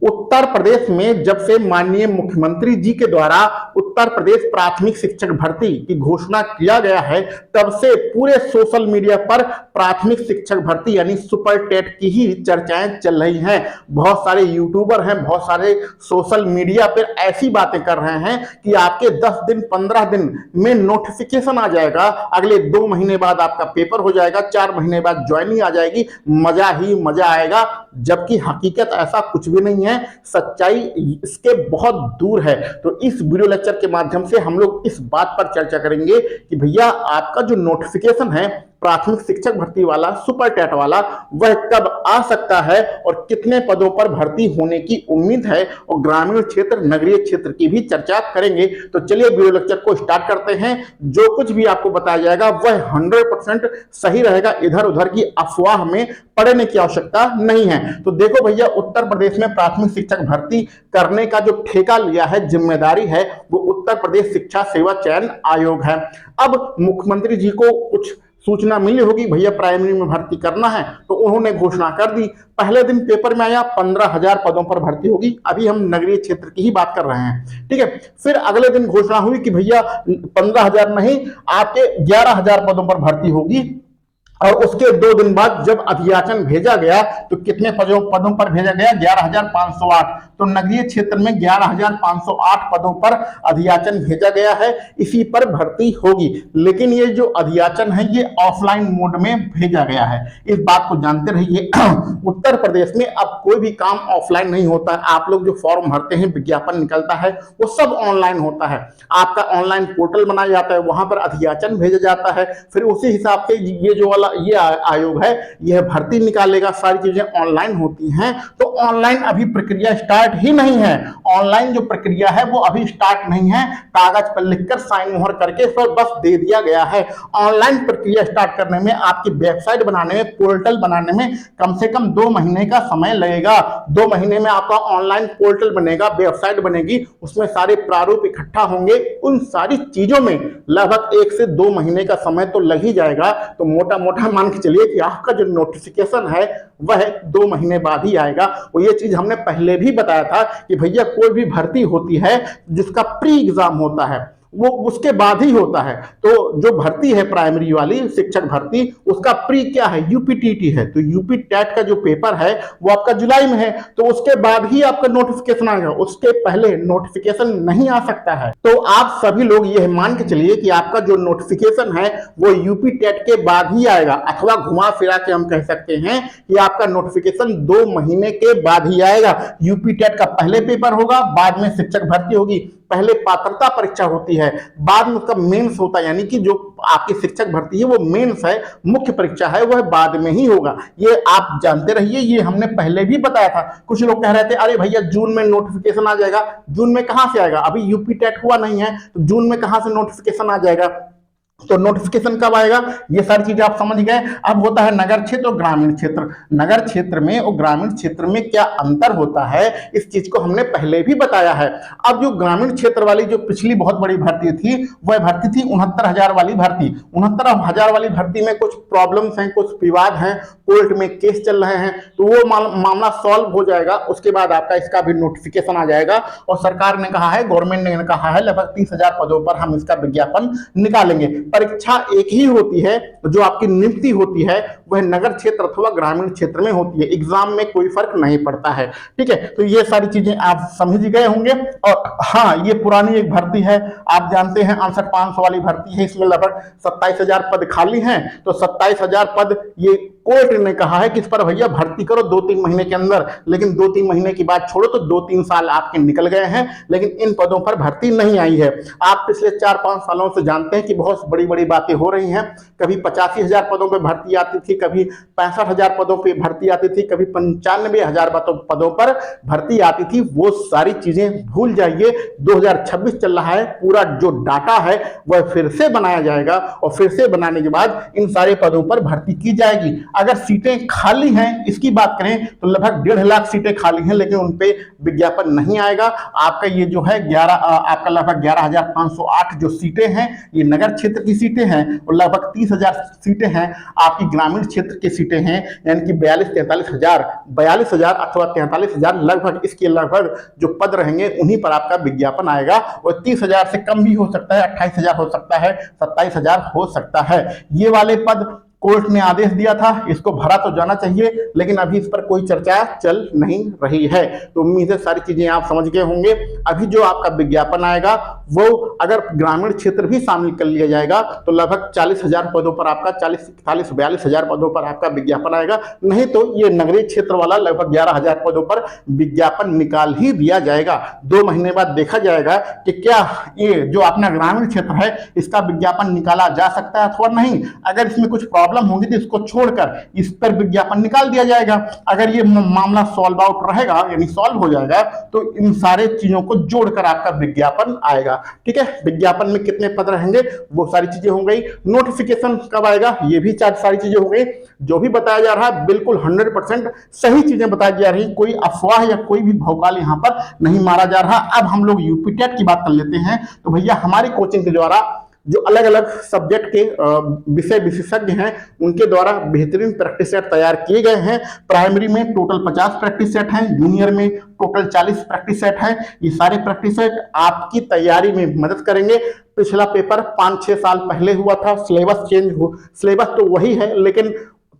उत्तर प्रदेश में जब से माननीय मुख्यमंत्री जी के द्वारा उत्तर प्रदेश प्राथमिक शिक्षक भर्ती की घोषणा किया गया है, तब से पूरे सोशल मीडिया पर प्राथमिक शिक्षक भर्ती यानी सुपर टेट की ही चर्चाएं चल रही हैं। बहुत सारे यूट्यूबर हैं, बहुत सारे सोशल मीडिया पर ऐसी बातें कर रहे हैं कि आपके 10 दिन 15 दिन में नोटिफिकेशन आ जाएगा, अगले 2 महीने बाद आपका पेपर हो जाएगा, 4 महीने बाद ज्वाइनिंग आ जाएगी, मजा ही मजा आएगा। जबकि हकीकत ऐसा कुछ भी नहीं है, सच्चाई इसके बहुत दूर है। तो इस वीडियो लेक्चर के माध्यम से हम लोग इस बात पर चर्चा करेंगे कि भैया आपका जो नोटिफिकेशन है प्राथमिक शिक्षक भर्ती वाला, सुपर टेट वाला, वह कब आ सकता है और कितने पदों पर भर्ती होने की उम्मीद है, और ग्रामीण क्षेत्र नगरीय क्षेत्र की भी चर्चा करेंगे। तो चलिए वीडियो लेक्चर को स्टार्ट करते हैं। जो कुछ भी आपको बताया जाएगा वह 100% सही रहेगा, इधर उधर की अफवाह में पड़ने की आवश्यकता नहीं है। तो देखो भैया, उत्तर प्रदेश में प्राथमिक शिक्षक भर्ती करने का जो ठेका लिया है, जिम्मेदारी है, वो उत्तर प्रदेश शिक्षा सेवा चयन आयोग है। अब मुख्यमंत्री जी को कुछ सूचना मिली होगी भैया प्राइमरी में भर्ती करना है, तो उन्होंने घोषणा कर दी। पहले दिन पेपर में आया 15,000 पदों पर भर्ती होगी। अभी हम नगरीय क्षेत्र की ही बात कर रहे हैं, ठीक है। फिर अगले दिन घोषणा हुई कि भैया 15,000 नहीं, आपके 11,000 पदों पर भर्ती होगी। और उसके 2 दिन बाद जब अभियाचन भेजा गया तो कितने पदों पर भेजा गया? 11,508। तो नगरीय क्षेत्र में 11,508 पदों पर अभियाचन भेजा गया है, इसी पर भर्ती होगी। लेकिन ये जो अभियाचन है ये ऑफलाइन मोड में भेजा गया है, इस बात को जानते रहिए। उत्तर प्रदेश में अब कोई भी काम ऑफलाइन नहीं होता है। आप लोग जो फॉर्म भरते हैं, विज्ञापन निकलता है, वो सब ऑनलाइन होता है। आपका ऑनलाइन पोर्टल बनाया जाता है, वहां पर अभियाचन भेजा जाता है, फिर उसी हिसाब से ये जो वाला ये आयोग है यह भर्ती निकालेगा। सारी चीजें ऑनलाइन होती हैं। तो ऑनलाइन अभी प्रक्रिया स्टार्ट ही नहीं है। ऑनलाइन जो प्रक्रिया है वो अभी स्टार्ट नहीं है। कागज पर लिखकर साइन मोहर करके फिर बस दे दिया गया है। ऑनलाइन प्रक्रिया स्टार्ट करने में, आपकी वेबसाइट बनाने में, पोर्टल बनाने में कम से कम 2 महीने का समय लगेगा। 2 महीने में आपका ऑनलाइन पोर्टल बनेगा, वेबसाइट बनेगी, उसमें सारे प्रारूप इकट्ठा होंगे। उन सारी चीजों में लगभग 1 से 2 महीने का समय तो लग ही जाएगा। तो मोटा मोटा मान के चलिए कि आपका जो नोटिफिकेशन है वह 2 महीने बाद ही आएगा। और ये चीज हमने पहले भी बताया था कि भैया कोई भी भर्ती होती है जिसका प्री एग्जाम होता है वो उसके बाद ही होता है। तो जो भर्ती है प्राइमरी वाली शिक्षक भर्ती, उसका प्री क्या है? यूपीटीटी है। तो यूपी टेट का जो पेपर है वो आपका जुलाई में है, तो उसके बाद ही आपका नोटिफिकेशन आएगा, उसके पहले नोटिफिकेशन नहीं आ सकता है। तो आप सभी लोग यह मान के चलिए कि आपका जो नोटिफिकेशन है वो यूपी टेट के बाद ही आएगा, अथवा घुमा फिरा के हम कह सकते हैं कि आपका नोटिफिकेशन 2 महीने के बाद ही आएगा। यूपी टेट का पहले पेपर होगा, बाद में शिक्षक भर्ती होगी। पहले पात्रता परीक्षा होती है, बाद में उसका मेंस होता है, यानी कि जो आपकी शिक्षक भर्ती है वो मेंस है, मुख्य परीक्षा है, वह बाद में ही होगा। ये आप जानते रहिए, ये हमने पहले भी बताया था। कुछ लोग कह रहे थे अरे भैया जून में नोटिफिकेशन आ जाएगा। जून में कहां से आएगा? अभी यूपी टेट हुआ नहीं है, तो जून में कहां से नोटिफिकेशन आ जाएगा? तो नोटिफिकेशन कब आएगा? ये सारी चीजें आप समझ गए। अब होता है नगर क्षेत्र और ग्रामीण क्षेत्र। नगर क्षेत्र में और ग्रामीण क्षेत्र में क्या अंतर होता है, इस चीज को हमने पहले भी बताया है। अब जो ग्रामीण क्षेत्र वाली जो पिछली बहुत बड़ी भर्ती थी, वह भर्ती थी 69,000 वाली भर्ती। 69,000 वाली भर्ती में कुछ प्रॉब्लम्स हैं, कुछ विवाद हैं, कोर्ट में केस चल रहे हैं, तो वो मामला सॉल्व हो जाएगा। उसके बाद आपका इसका भी नोटिफिकेशन आ जाएगा। और सरकार ने कहा है, गवर्नमेंट ने कहा है, लगभग 30,000 पदों पर हम इसका विज्ञापन निकालेंगे। परीक्षा एक ही होती है, जो आपकी नियुक्ति होती है वह नगर क्षेत्र अथवा ग्रामीण क्षेत्र में होती है। एग्जाम में कोई फर्क नहीं पड़ता है, ठीक है। तो ये सारी चीजें आप समझ गए होंगे। और हाँ, ये पुरानी एक भर्ती है, आप जानते हैं 68,500 वाली भर्ती है। इसमें लगभग 27,000 पद खाली हैं। तो 27,000 पद ये कोर्ट ने कहा है कि इस पर भैया भर्ती करो 2-3 महीने के अंदर। लेकिन 2-3 महीने की बात छोड़ो तो 2-3 साल आपके निकल गए हैं, लेकिन इन पदों पर भर्ती नहीं आई है। आप पिछले 4-5 सालों से जानते हैं कि बहुत बड़ी बड़ी बातें हो रही हैं। कभी 85,000 पदों पर भर्ती आती थी, कभी 65,000 पदों पर भर्ती आती थी, कभी 95,000 पदों पर भर्ती आती थी। वो सारी चीजें भूल जाइए। 2026 चल रहा है, पूरा जो डाटा है वह फिर से बनाया जाएगा और फिर से बनाने के बाद इन सारे पदों पर भर्ती की जाएगी। अगर सीटें खाली हैं इसकी बात करें तो लगभग 1.5 लाख सीटें खाली हैं, लेकिन उन पे विज्ञापन नहीं आएगा। आपका ये जो है 11 आपका लगभग 11,508 जो सीटें हैं ये नगर क्षेत्र की सीटें हैं, और लगभग 30,000 सीटें हैं आपकी ग्रामीण क्षेत्र की सीटें हैं, यानी कि 42,000 अथवा 43,000 लगभग, इसके लगभग जो पद रहेंगे उन्हीं पर आपका विज्ञापन आएगा। और 30,000 से कम भी हो सकता है, 28,000 हो सकता है, 27,000 हो सकता है। ये वाले पद कोर्ट ने आदेश दिया था, इसको भरा तो जाना चाहिए, लेकिन अभी इस पर कोई चर्चा चल नहीं रही है। तो उम्मीद है सारी चीजें आप समझ गए होंगे। अभी जो आपका विज्ञापन आएगा वो अगर ग्रामीण क्षेत्र भी शामिल कर लिया जाएगा तो लगभग 40,000 पदों पर आपका 42,000 पदों पर आपका विज्ञापन आएगा। नहीं तो ये नगरीय क्षेत्र वाला लगभग 11,000 पदों पर विज्ञापन निकाल ही दिया जाएगा। 2 महीने बाद देखा जाएगा कि क्या ये जो अपना ग्रामीण क्षेत्र है इसका विज्ञापन निकाला जा सकता है अथवा नहीं। अगर इसमें कुछ प्रॉब्लम होंगी तो इसको छोड़कर इस पर विज्ञापन निकाल दिया जाएगा। अगर ये मामला सॉल्व आउट रहेगा, यानी सॉल्व हो जाएगा, तो इन सारे चीजों को जोड़कर आपका विज्ञापन आएगा। ठीक है, विज्ञापन में कितने पद रहेंगे वो सारी चीजें हो गई। नोटिफिकेशन कब आएगा ये भी सारी चीजें हो गई। जो भी बताया जा रहा है बिल्कुल 100% सही चीजें बताई जा रही, कोई अफवाह या कोई भी भौकाल यहाँ पर नहीं मारा जा रहा। अब हम लोग यूपी टेट की बात कर लेते हैं। तो भैया हमारी कोचिंग के द्वारा जो अलग अलग सब्जेक्ट के विषय विशेषज्ञ हैं उनके द्वारा बेहतरीन प्रैक्टिस सेट तैयार किए गए हैं। प्राइमरी में टोटल 50 प्रैक्टिस सेट हैं, जूनियर में टोटल 40 प्रैक्टिस सेट हैं। ये सारे प्रैक्टिस सेट आपकी तैयारी में मदद करेंगे। पिछला पेपर 5-6 साल पहले हुआ था, सिलेबस तो वही है, लेकिन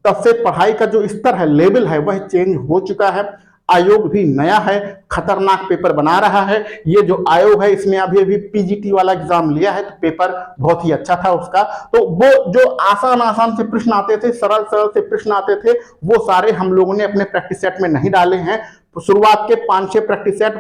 तब से पढ़ाई का जो स्तर है, लेवल है, वह चेंज हो चुका है। आयोग भी नया है, खतरनाक पेपर बना रहा है। ये जो आयोग है इसमें अभी पीजीटी वाला एग्जाम लिया है, तो पेपर बहुत ही अच्छा था उसका। तो वो जो आसान से प्रश्न आते थे, सरल से प्रश्न आते थे, वो सारे हम लोगों ने अपने प्रैक्टिस सेट में नहीं डाले हैं। तो शुरुआत के 5-6 प्रैक्टिस सेट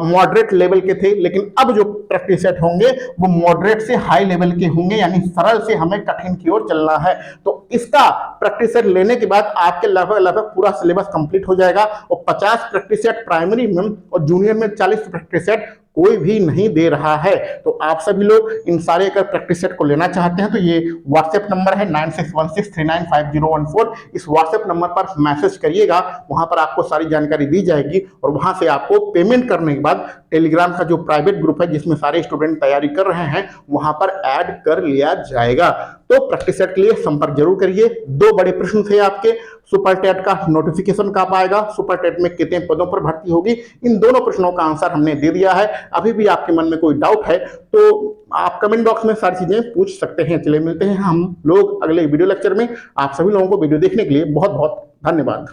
मॉडरेट लेवल के थे, लेकिन अब जो प्रैक्टिस सेट होंगे वो मॉडरेट से हाई लेवल के होंगे, यानी सरल से हमें कठिन की ओर चलना है। तो इसका प्रैक्टिस सेट लेने के बाद आपके लगभग पूरा सिलेबस कंप्लीट हो जाएगा। और 50 प्रैक्टिस सेट प्राइमरी में और जूनियर में 40 प्रैक्टिस सेट कोई भी नहीं दे रहा है। तो आप सभी लोग इन सारे अगर प्रैक्टिस सेट को लेना चाहते हैं तो ये व्हाट्सएप नंबर है 9616395014। इस व्हाट्सएप नंबर पर मैसेज करिएगा, वहां पर आपको सारी जानकारी दी जाएगी। और वहां से आपको पेमेंट करने के बाद टेलीग्राम का जो प्राइवेट ग्रुप है जिसमें सारे स्टूडेंट तैयारी कर रहे हैं वहां पर ऐड कर लिया जाएगा। तो प्रैक्टिस सेट के लिए संपर्क जरूर करिए। 2 बड़े प्रश्न थे आपके, सुपर टेट का नोटिफिकेशन कब आएगा, सुपर टेट में कितने पदों पर भर्ती होगी, इन दोनों प्रश्नों का आंसर हमने दे दिया है। अभी भी आपके मन में कोई डाउट है तो आप कमेंट बॉक्स में सारी चीजें पूछ सकते हैं। चलिए मिलते हैं हम लोग अगले वीडियो लेक्चर में। आप सभी लोगों को वीडियो देखने के लिए बहुत बहुत धन्यवाद।